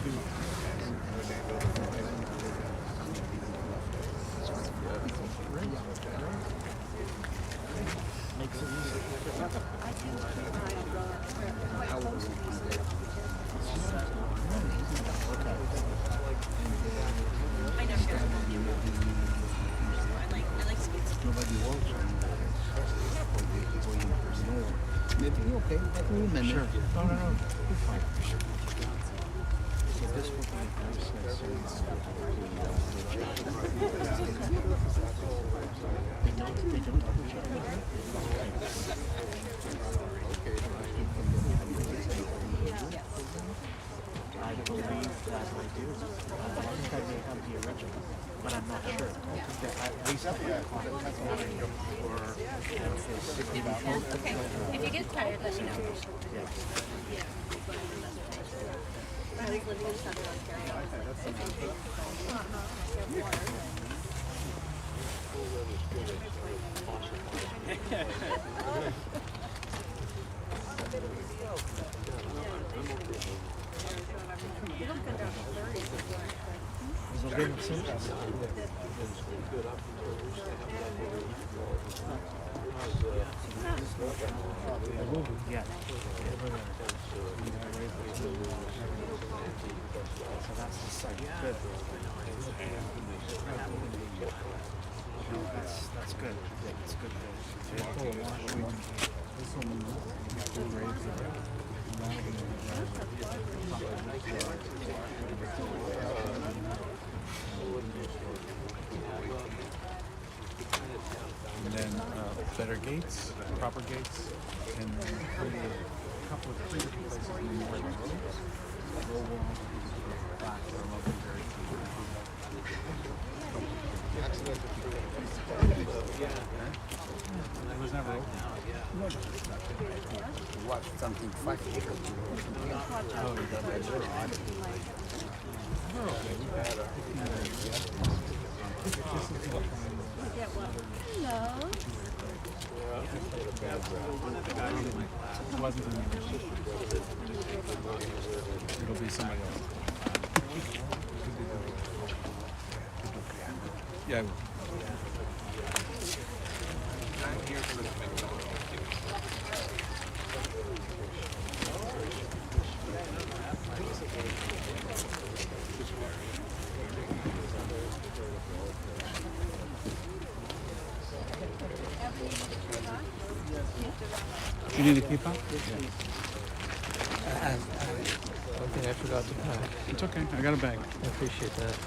Makes it easy. Nobody works on that. Maybe okay, I can remember. Sure. No. You're fine. So this will be a process. They don't I believe that I do. I think I may have the original, but I'm not sure. At least I have Okay. If you get tired, let me know. Yeah. I was living in Southern Ontario. Yeah. So that's the site. Good. No, that's good. That's good. And then better gates, proper gates, and then a couple of three different places in the morning. Low wall, back, or local very It was never open. Watch something funny. It wasn't in the It'll be somebody else. Yeah. You need a key fob? Okay, I forgot to pack. It's okay. I got a bag. I appreciate that.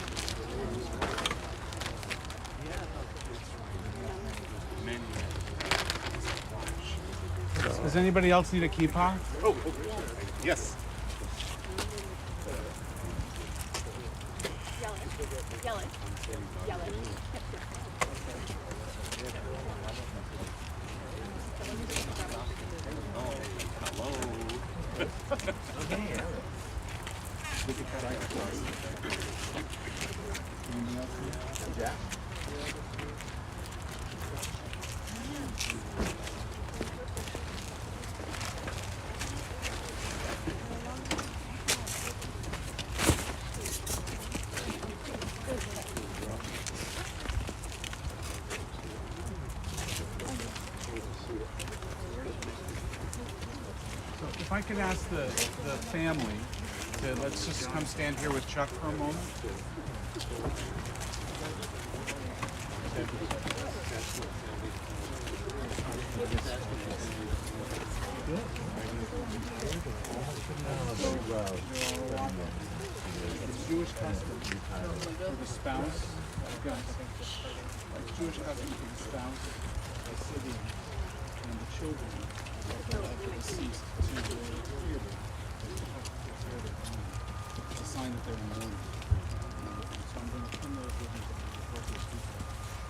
Does anybody else need a key fob? Oh, yes. Yell it. If I could ask the family to let's just come stand here with Chuck for a moment. It's Jewish custom for the spouse. It's Jewish custom for the spouse, the city, and the children of the deceased to a sign that they're in mourning. So I'm going to come there with the appropriate people.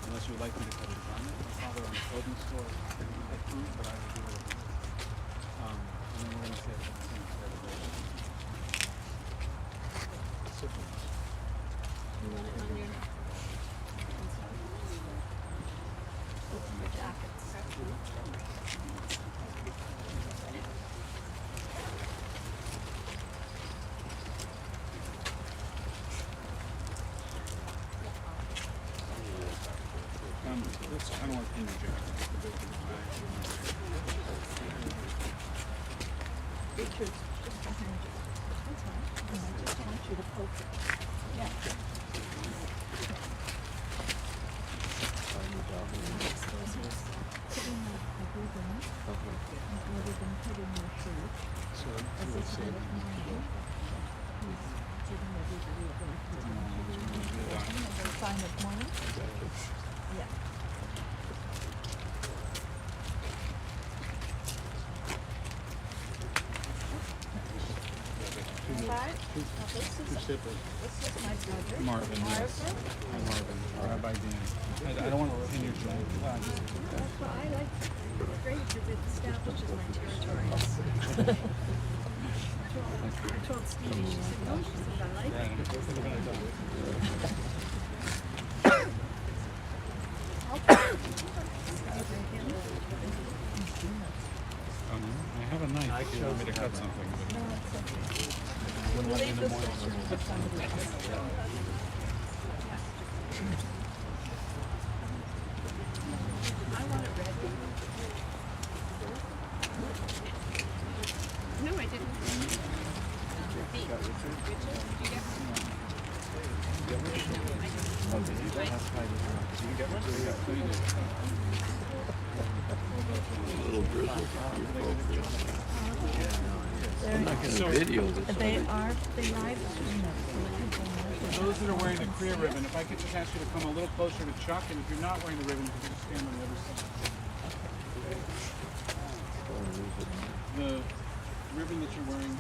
Unless you would like me to cut it down. My father on the clothing store had food, but I would do it. And then we're going to say it. I don't want to pin your jacket. Richard's just behind you. That's all. I just want you to poke it. Yeah. Putting a ribbon, a ribbon put in your shirt. So As you a would say sign of mourning. He's giving everybody a blanket. As a sign of mourning. Yeah. two siblings. This is my brother. Marvin, yes. Hi, Marvin. Rabbi Dan. I don't want to pin your jacket. That's why I like it. Great because it establishes my territories. I told Stevie, she said, no, she said, I like it. I have a knife if you want me to cut something. We'll leave this for somebody else. I want it red. No, I didn't. I'm not gonna video this. They live stream it so that people know. Those that are wearing the career ribbon, if I could just ask you to come a little closer to Chuck, and if you're not wearing the ribbon, you can just stand on the other side. The ribbon that you're wearing,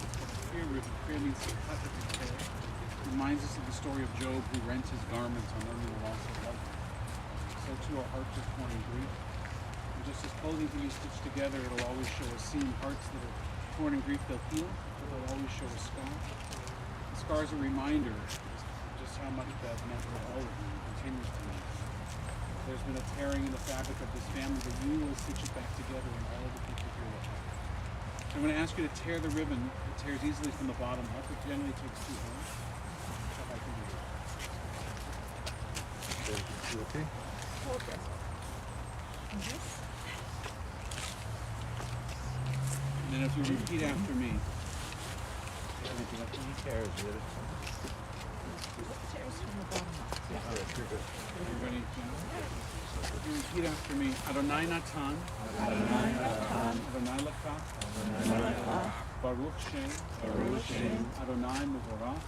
career ribbon, career means cut at the tail. Reminds us of the story of Job who rent his garments on learning the loss of love. So too our hearts are torn in grief. And just as clothing can be stitched together, it'll always show a seam. Hearts that are torn in grief, they'll heal, but they'll always show a scar. The scar is a reminder just how much that meant for all of you and continues to mean. There's been a tearing in the fabric of this family, but you will stitch it back together and all of the people here will help. So I'm going to ask you to tear the ribbon. It tears easily from the bottom up. It generally takes 2 hands. So if I can do it. You okay? And then if you repeat after me. Cares, really. Tears from the bottom up. Everybody, if you repeat after me. Adonai Natan. Adonai Lakach. Baruch Shem. Adonai Mevorach.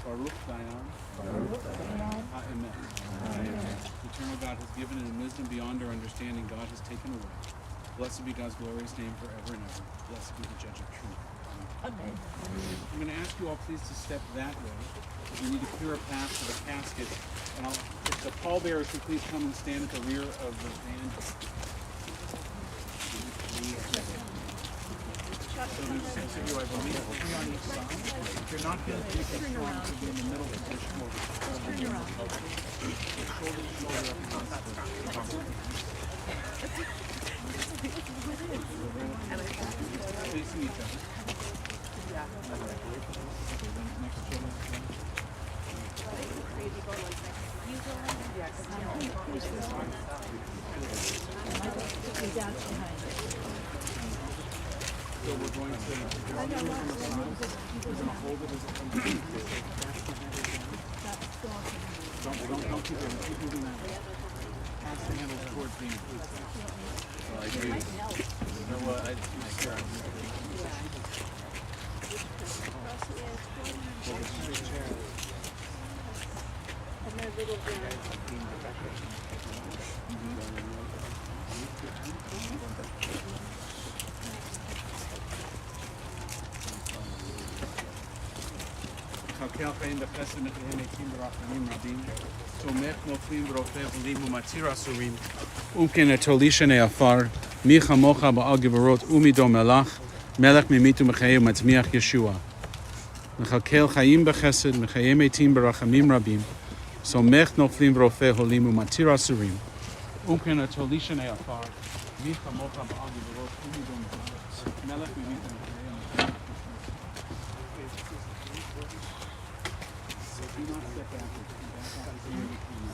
Baruch Dayan. Amen. Eternal God has given, and in wisdom beyond our understanding, God has taken away. Blessed be God's glorious name forever and ever. Blessed be the Judge of truth. Amen. I'm going to ask you all please to step that way. We need to clear a path to the casket. And if the pallbearers would please come and stand at the rear of the van. So there's 6 of you, I believe, 3 on each side. If you're not going to take it strong, to be in the middle position where the shoulder to shoulder facing each other. Next shoulder. So we're going to hold it as it comes in. Don't keep moving that way. Pass the handles towards me. Well, I do. You know what? I sure. מקלקל חיים בחסד מחיהם מתים ברחמים רבים, תומך נופלים ורופא חולים ומתיר אסורים, וכן התולישני עפר, מי כמוך בעל גבורות ומדו מלך, מלך ממית ומחיה ומצמיח ישוע. מקלקל חיים בחסד מחיהם מתים ברחמים רבים, סומך נופלים ורופא חולים ומתיר אסורים, וכן התולישני עפר, מי כמוך בעל גבורות ומדו מלך, מלך ממית ומחיה. Do not step backwards. Come back out as near as you can.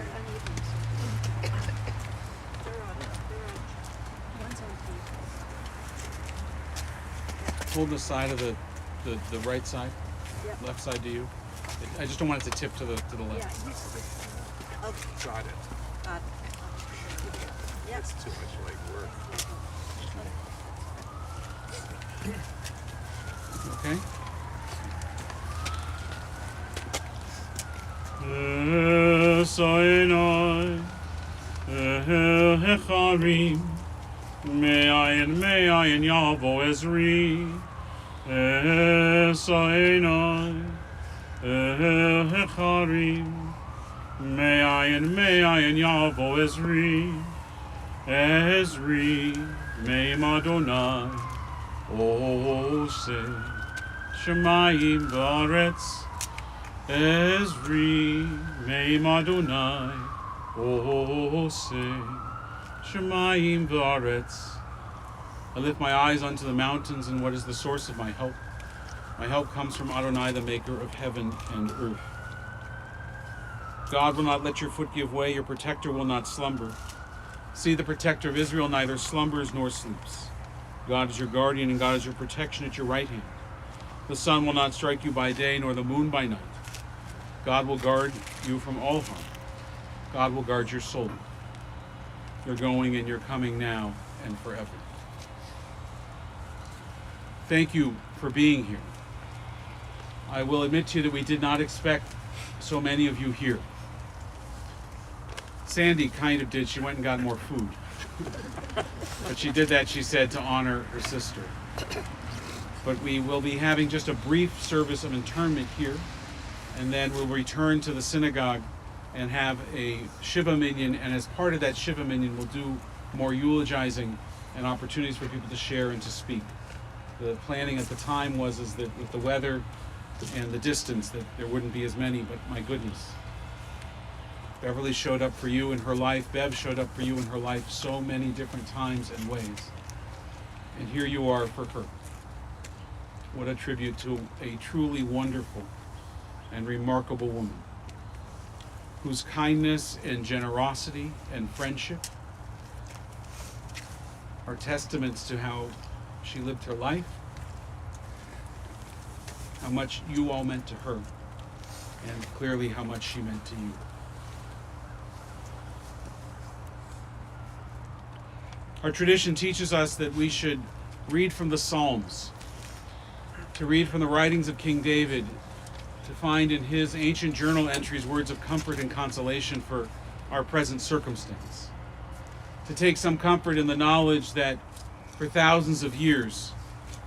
they're uneven. They're on. One's on three. Hold the side of the right side, Yep. left side to you. I just don't want it to tip to the Yeah. left. Okay. Got it. Got it. Yep. It's too much like work. Okay. Sinai, Hecharim, Me'ayin Yavo Ezri, Sinai, Hecharim, Me'ayin Yavo Ezri, Me'im Adonai, Ose, Shemayim V'aretz, Ezri, Me'im Adonai, Ose, Shemayim V'aretz. I lift my eyes unto the mountains, and what is the source of my help? My help comes from Adonai, the maker of heaven and earth. God will not let your foot give way, your protector will not slumber. See, the protector of Israel neither slumbers nor sleeps. God is your guardian, and God is your protection at your right hand. The sun will not strike you by day, nor the moon by night. God will guard you from all harm. God will guard your soul. You're going and you're coming now and forever. Thank you for being here. I will admit to you that we did not expect so many of you here. Sandy kind of did. She went and got more food. But she did that, she said, to honor her sister. But we will be having just a brief service of internment here, and then we'll return to the synagogue and have a Shiva Minyan, and as part of that Shiva Minyan, we'll do more eulogizing and opportunities for people to share and to speak. The planning at the time was that with the weather and the distance that there wouldn't be as many, but my goodness. Beverley showed up for you in her life. Bev showed up for you in her life so many different times and ways. And here you are for her. What a tribute to a truly wonderful and remarkable woman whose kindness and generosity and friendship are testaments to how she lived her life, how much you all meant to her, and clearly how much she meant to you. Our tradition teaches us that we should read from the Psalms, to read from the writings of King David, to find in his ancient journal entries words of comfort and consolation for our present circumstance, to take some comfort in the knowledge that for thousands of years,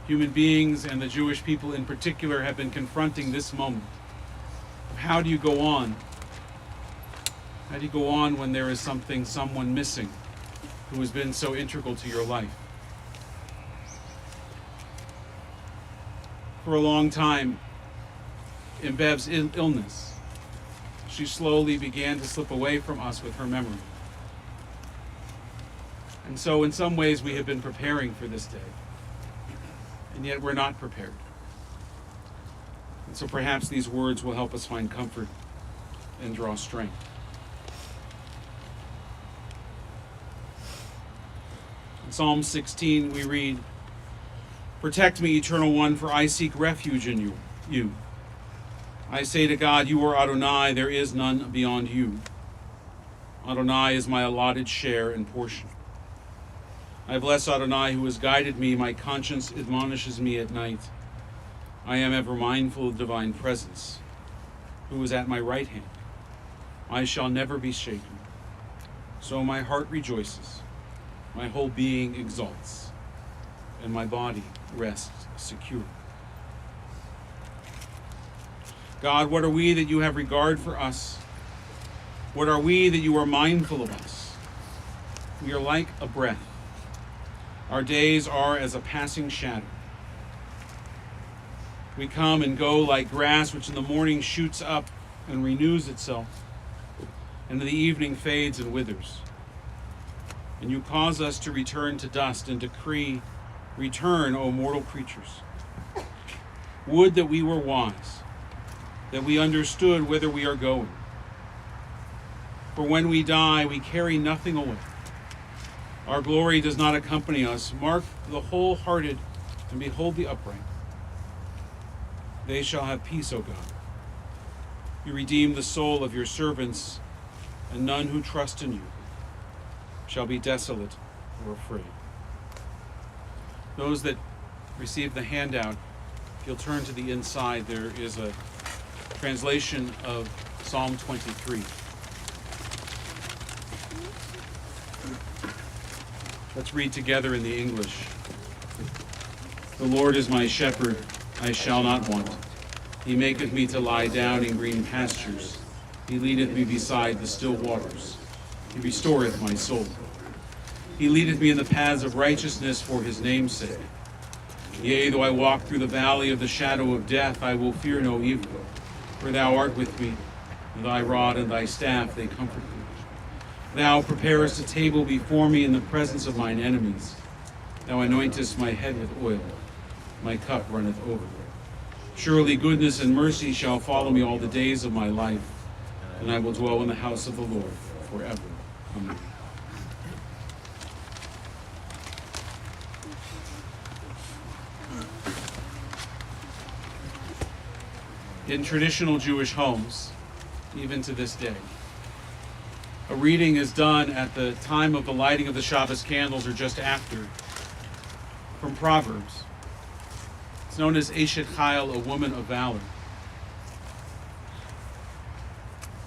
human beings and the Jewish people in particular have been confronting this moment of how do you go on? How do you go on when there is someone missing who has been so integral to your life? For a long time, in Bev's illness, she slowly began to slip away from us with her memory. And so in some ways we have been preparing for this day, and yet we're not prepared. And so perhaps these words will help us find comfort and draw strength. In Psalm 16 we read, "Protect me, Eternal One, for I seek refuge in you. I say to God, you are Adonai, there is none beyond you. Adonai is my allotted share and portion. I bless Adonai who has guided me, my conscience admonishes me at night. I am ever mindful of divine presence, who is at my right hand. I shall never be shaken. So my heart rejoices, my whole being exalts, and my body rests secure. God, what are we that you have regard for us? What are we that you are mindful of us? We are like a breath. Our days are as a passing shadow. We come and go like grass which in the morning shoots up and renews itself, and in the evening fades and withers. And you cause us to return to dust and decree, return, O mortal creatures. Would that we were wise, that we understood whither we are going. For when we die, we carry nothing away. Our glory does not accompany us. Mark the wholehearted and behold the upright. They shall have peace, O God. You redeem the soul of your servants, and none who trust in you shall be desolate or afraid. Those that receive the handout, if you'll turn to the inside, there is a translation of Psalm 23. Let's read together in the English. The Lord is my shepherd, I shall not want. He maketh me to lie down in green pastures. He leadeth me beside the still waters. He restoreth my soul. He leadeth me in the paths of righteousness for his name's sake. Yea, though I walk through the valley of the shadow of death, I will fear no evil, for thou art with me, and thy rod and thy staff, they comfort me. Thou preparest a table before me in the presence of mine enemies. Thou anointest my head with oil. My cup runneth over. Surely goodness and mercy shall follow me all the days of my life, and I will dwell in the house of the Lord forever. Amen. In traditional Jewish homes, even to this day, a reading is done at the time of the lighting of the Shabbos candles or just after, from Proverbs. It's known as Eshet Chayil, a woman of valor.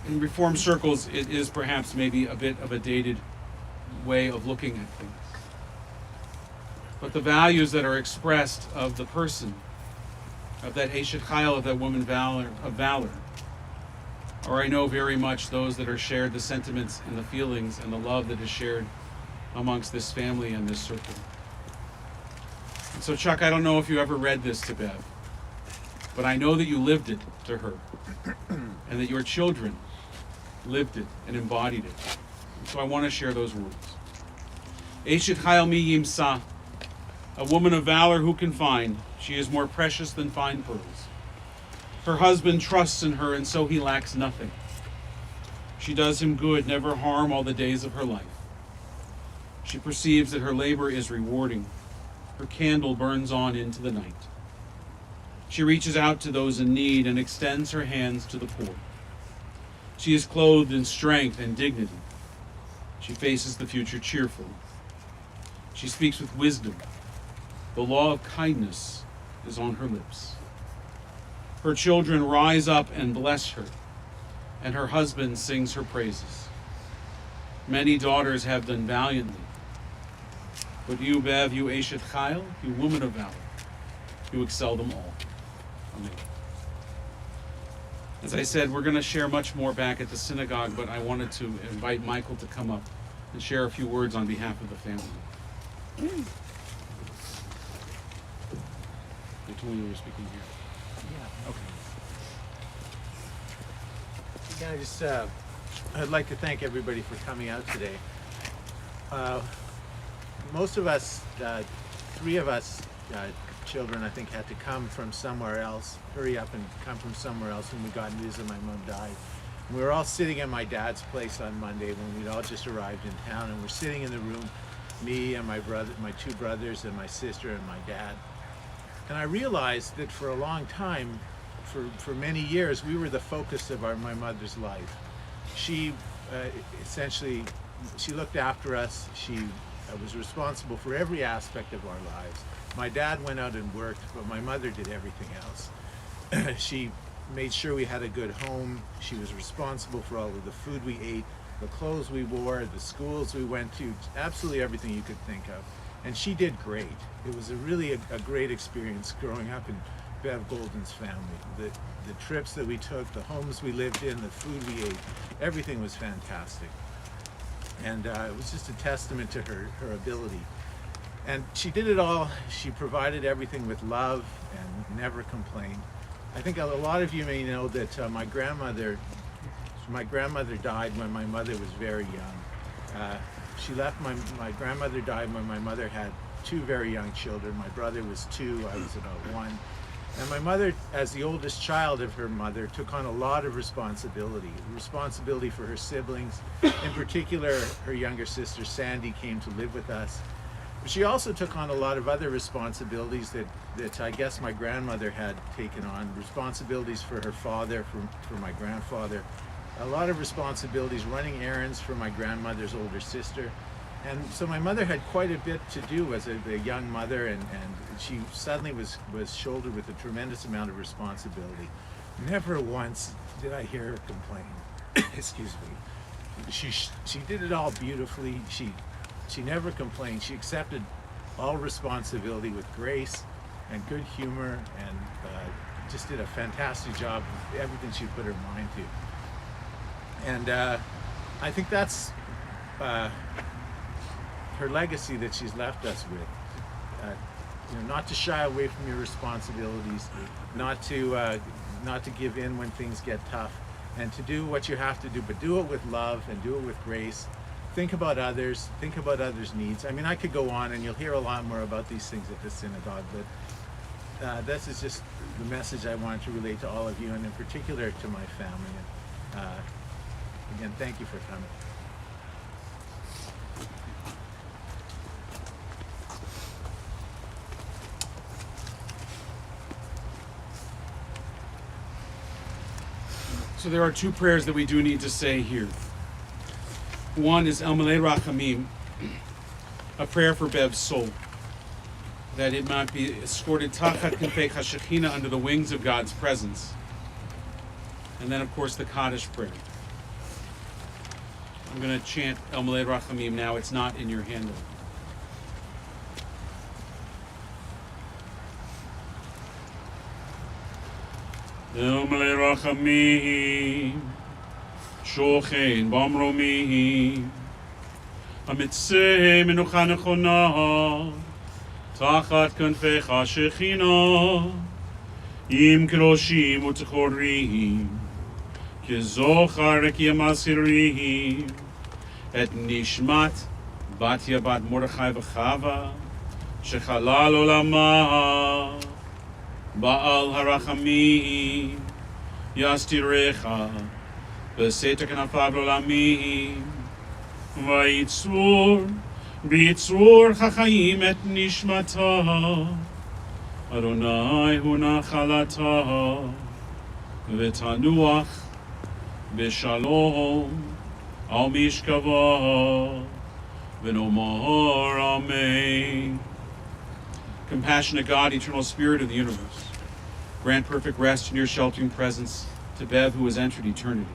In Reform circles, it is perhaps maybe a bit of a dated way of looking at things. But the values that are expressed of the person, of that Eshet Chayil, of that woman of valor, or I know very much those that are shared, the sentiments and the feelings and the love that is shared amongst this family and this circle. And so, Chuck, I don't know if you ever read this to Bev, but I know that you lived it to her, and that your children lived it and embodied it. And so I want to share those words. Eshet Chayil mi yimsa, a woman of valor who can find, she is more precious than fine pearls. Her husband trusts in her, and so he lacks nothing. She does him good, never harm all the days of her life. She perceives that her labor is rewarding. Her candle burns on into the night. She reaches out to those in need and extends her hands to the poor. She is clothed in strength and dignity. She faces the future cheerfully. She speaks with wisdom. The law of kindness is on her lips. Her children rise up and bless her, and her husband sings her praises. Many daughters have done valiantly, but you, Bev, you Eshet Chayil, you woman of valor, you excel them all. Amen. As I said, we're going to share much more back at the synagogue, but I wanted to invite Michael to come up and share a few words on behalf of the family. They told me you were speaking here. Yeah, okay. I'd like to thank everybody for coming out today. Most of us, three of us children, I think, had to come from somewhere else, hurry up and come from somewhere else when we got news that my mom died. And we were all sitting at my dad's place on Monday when we'd all just arrived in town, and we're sitting in the room, me and my brother, my two brothers and my sister and my dad. And I realized that for a long time, for many years, we were the focus of my mother's life. She essentially, she looked after us. She was responsible for every aspect of our lives. My dad went out and worked, but my mother did everything else. She made sure we had a good home. She was responsible for all of the food we ate, the clothes we wore, the schools we went to, absolutely everything you could think of. And she did great. It was really a great experience growing up in Bev Golden's family. The trips that we took, the homes we lived in, the food we ate, everything was fantastic. And it was just a testament to her ability. And she did it all. She provided everything with love and never complained. I think a lot of you may know that my grandmother died when my mother was very young. My grandmother died when my mother had two very young children. My brother was 2, I was about 1. And my mother, as the oldest child of her mother, took on a lot of responsibility for her siblings. In particular, her younger sister Sandy came to live with us. But she also took on a lot of other responsibilities that I guess my grandmother had taken on. Responsibilities for her father, for my grandfather. A lot of responsibilities running errands for my grandmother's older sister. And so my mother had quite a bit to do as a young mother, and she suddenly was shouldered with a tremendous amount of responsibility. Never once did I hear her complain. Excuse me. She did it all beautifully. She never complained. She accepted all responsibility with grace and good humor, and just did a fantastic job of everything she put her mind to. And I think that's her legacy that she's left us with. Not to shy away from your responsibilities, not to give in when things get tough, and to do what you have to do, but do it with love and do it with grace. Think about others needs. I mean, I could go on, and you'll hear a lot more about these things at the synagogue, but this is just the message I wanted to relate to all of you, and in particular to my family. And again, thank you for coming. So there are two prayers that we do need to say here. One is El Malei Rachamim, a prayer for Bev's soul, that it might be escorted Tachat Kinfei HaShekhinah, under the wings of God's presence. And then, of course, the Kaddish prayer. I'm going to chant El Malei Rachamim now. It's not in your handout. El Malei Rachamim, Shochein Bamromim, Hamitzeh Menucha Nechona, Tachat Kanfei HaShekhinah, Im Kedoshim U'Techorim, Kezochar Rekiem Asirim, Et Nishmat Batya Bat Mordechai V'Chava, Shechalal Olamah, Baal Harachamim, Yastirecha, V'Seter Kanafav L'Olamim, Vayitzur, B'itzur Chachayim Et Nishmata, Adonai Hu Nachalata, V'Tanuach, V'Shalom, Al Mishkava, V'Nomar Amen. Compassionate God, eternal Spirit of the universe, grant perfect rest in your sheltering presence to Bev, who has entered eternity.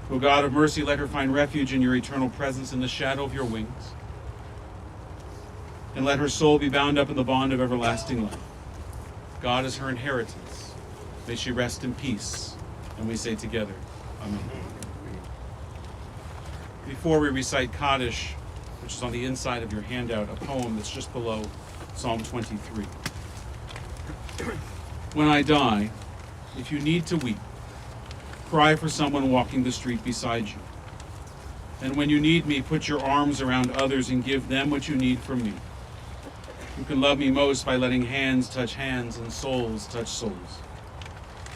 O God of mercy, let her find refuge in your eternal presence in the shadow of your wings, and let her soul be bound up in the bond of everlasting life. God is her inheritance. May she rest in peace. And we say together, Amen. Before we recite Kaddish, which is on the inside of your handout, a poem that's just below Psalm 23. When I die, if you need to weep, cry for someone walking the street beside you. And when you need me, put your arms around others and give them what you need from me. You can love me most by letting hands touch hands and souls touch souls.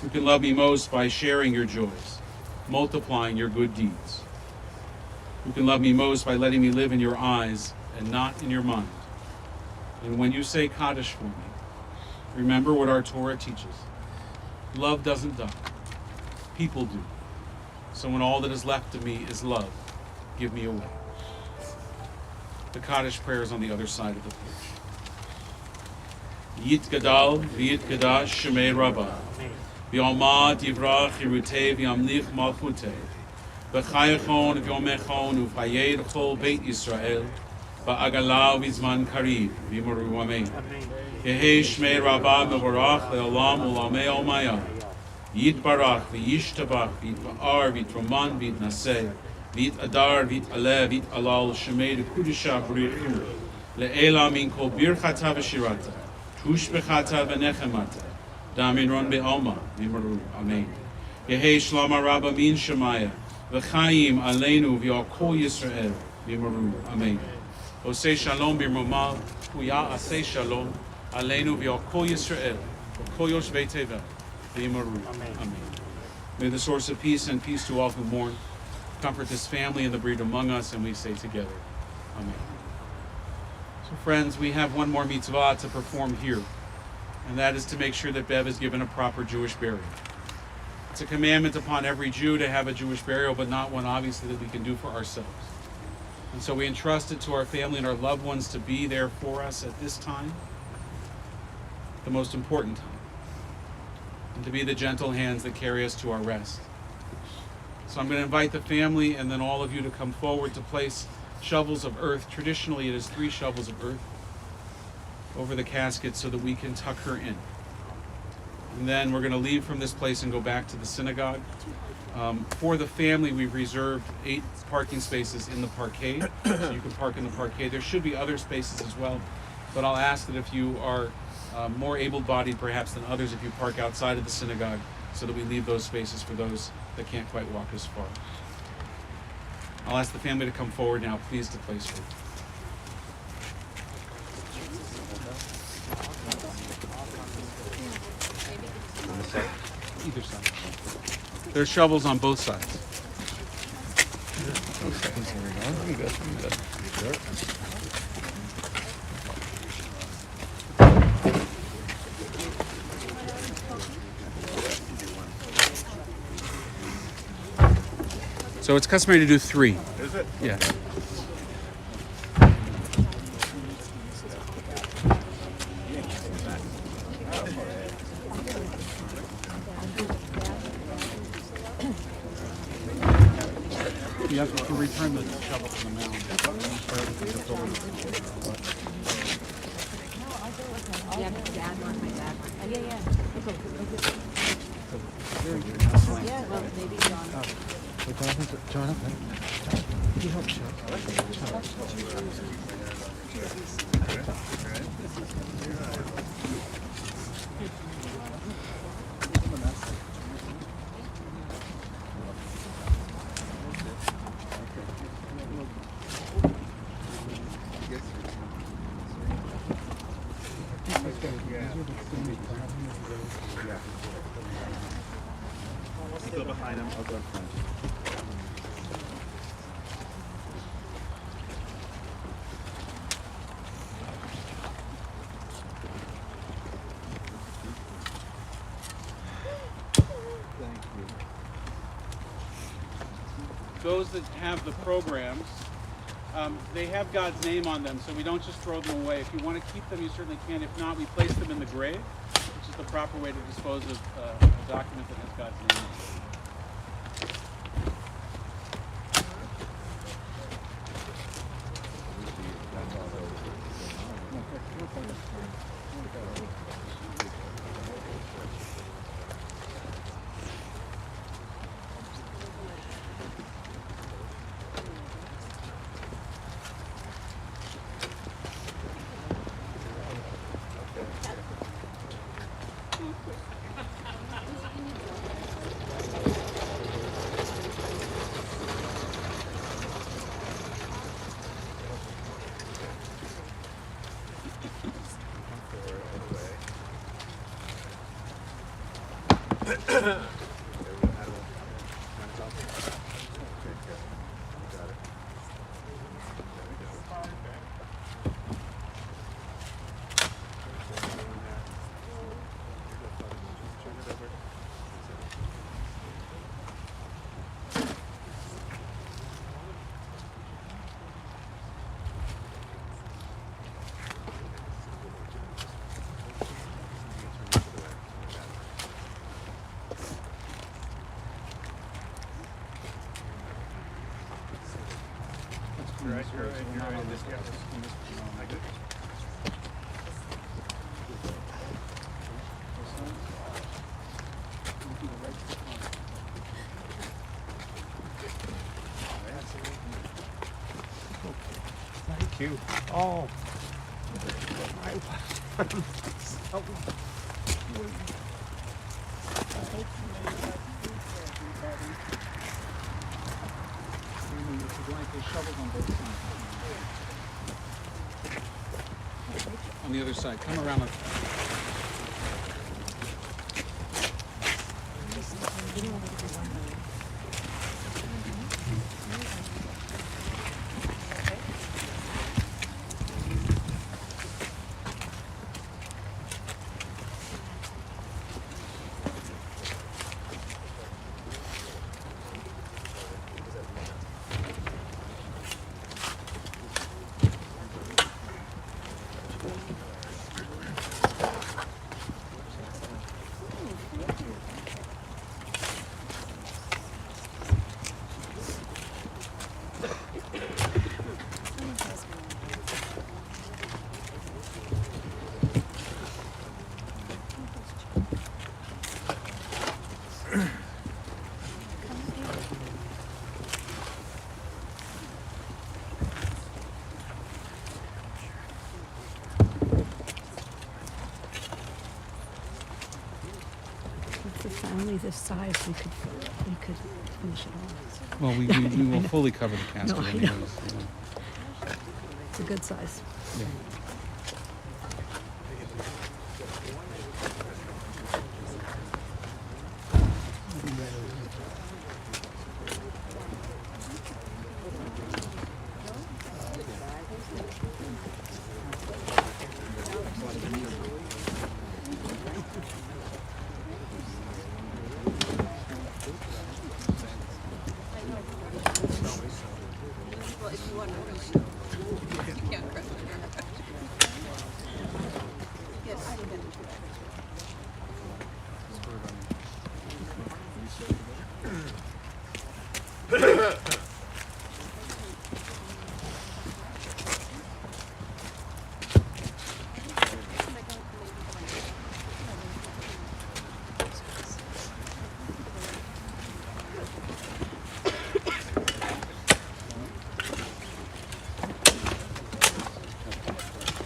You can love me most by sharing your joys, multiplying your good deeds. You can love me most by letting me live in your eyes and not in your mind. And when you say Kaddish for me, remember what our Torah teaches. Love doesn't die. People do. So when all that is left of me is love, give me away. The Kaddish prayer is on the other side of the page. Yit Gadal, V'yit Gadash, Shemei Rabbah. V'yalmad Yivrach, Yerutei, V'yamlich Malchutei. V'chayachon, V'yomechon, Uv'hayed Chol Beit Yisrael. Ba'agalah V'zman Karib, V'yimoru Amen. Yehei Shmei Rabbah Mevorach, Le'olam Ulamei Olmaya. Yitbarach, V'yishtabach, V'yitba'ar, V'yitroman, V'yitnaseh, V'yitadar, V'yitaleh, V'yitalal, Shemei D'Kudisha B'richu, Le'ela Min Kol Birchata V'shirata, Tushbechata V'nechemata, Damin Ron Be'alma, V'yimoru Amen. Yehei Shlama Rabba Min Shemaya, V'chaim Aleinu V'yal Kol Yisrael, V'yimoru Amen. Osei Shalom B'Romah, Huya Asei Shalom, Aleinu V'yal Kol Yisrael, Kol Yoshvei Tevel, V'yimaru. Amen. May the source of peace and peace to all who mourn comfort this family and the bereaved among us, and we say together, Amen. So friends, we have one more mitzvah to perform here, and that is to make sure that Bev is given a proper Jewish burial. It's a commandment upon every Jew to have a Jewish burial, but not one obviously that we can do for ourselves. And so we entrust it to our family and our loved ones to be there for us at this time, the most important time, and to be the gentle hands that carry us to our rest. So I'm going to invite the family and then all of you to come forward to place shovels of earth. Traditionally, it is 3 shovels of earth over the casket so that we can tuck her in. And then we're going to leave from this place and go back to the synagogue. For the family, we've reserved 8 parking spaces in the parkade, so you can park in the parkade. There should be other spaces as well, but I'll ask that if you are more able-bodied perhaps than others, if you park outside of the synagogue, so that we leave those spaces for those that can't quite walk as far. I'll ask the family to come forward now, please, to place her. Either side. There's shovels on both sides. So it's customary to do 3. Is it? Yeah. You have to return the shovel to the mound. Yeah, dad on my back. Yeah. Yeah, well, maybe John. Jonathan. He helps you. Still behind him. I'll go in front. Those that have the programs, they have God's name on them, so we don't just throw them away. If you want to keep them, you certainly can. If not, we place them in the grave, which is the proper way to dispose of a document that has God's name on it. Right. Thank you. Oh. On the other side, come around. For a family this size, we could finish it all. Well, we will fully cover the casket No, I anyways. know. It's a good size. Yeah.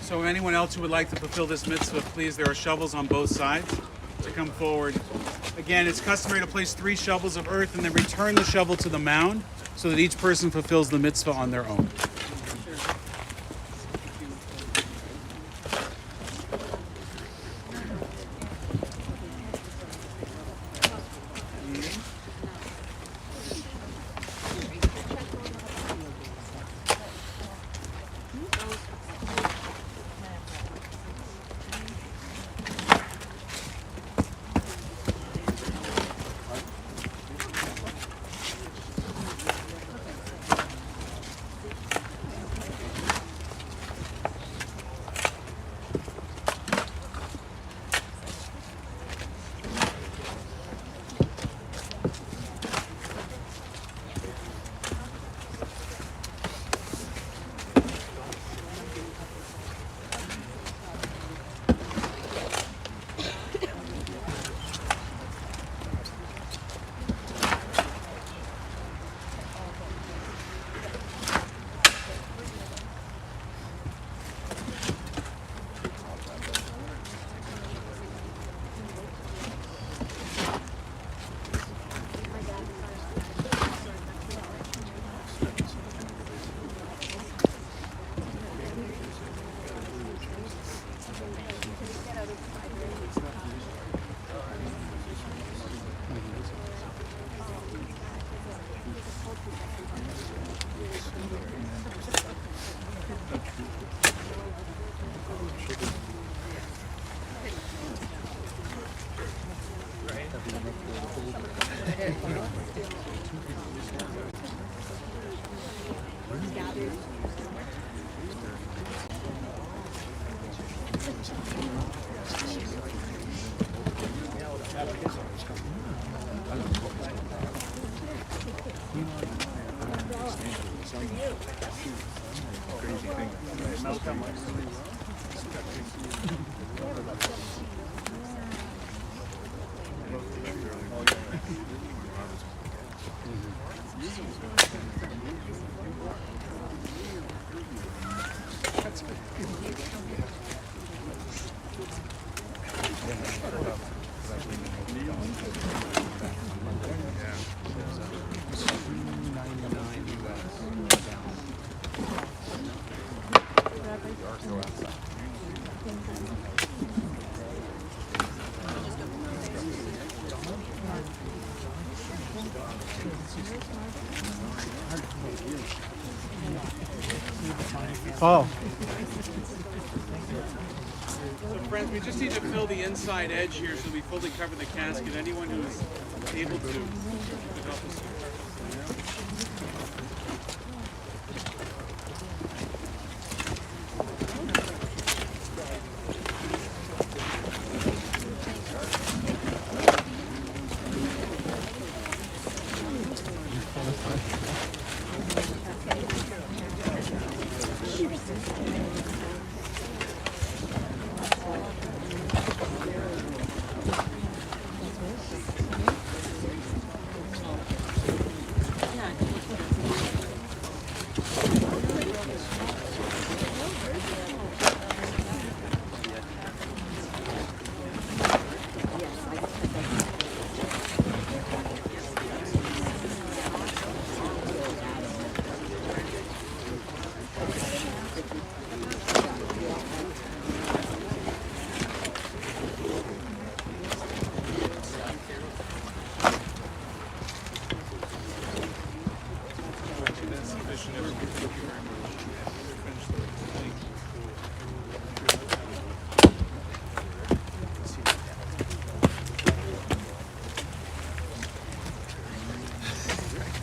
So anyone else who would like to fulfill this mitzvah, please, there are shovels on both sides to come forward. Again, it's customary to place 3 shovels of earth and then return the shovel to the mound so that each person fulfills the mitzvah on their own. Paul. So friends, we just need to fill the inside edge here so we fully cover the casket. Anyone who is able to could help us.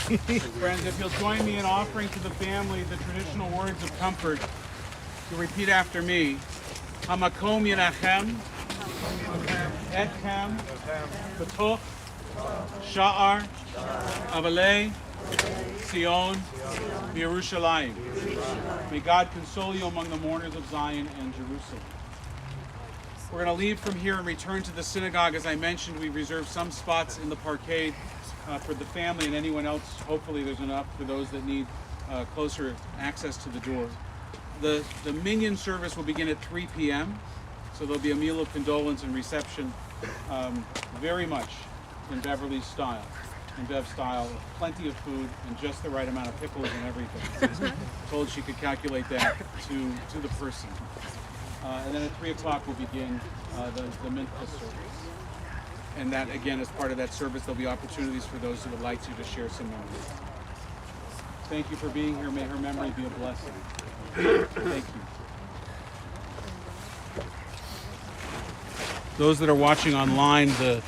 Friends, if you'll join me in offering to the family the traditional words of comfort, to repeat after me. Hamakom Yenachem, Etchem, B'toch, Sha'ar, Avalei, Sion, Yerushalayim. May God console you among the mourners of Zion and Jerusalem. We're going to leave from here and return to the synagogue. As I mentioned, we reserved some spots in the parkade for the family and anyone else. Hopefully there's enough for those that need closer access to the door. The minyan service will begin at 3 p.m., so there'll be a meal of condolence and reception, very much in Beverley's style, in Bev's style, plenty of food and just the right amount of pickles and everything. Told she could calculate that to the person. And then at 3 o'clock we'll begin the mincha service. And that, again, as part of that service, there'll be opportunities for those who would like to share some memories. Thank you for being here. May her memory be a blessing. Thank you. Those that are watching online, the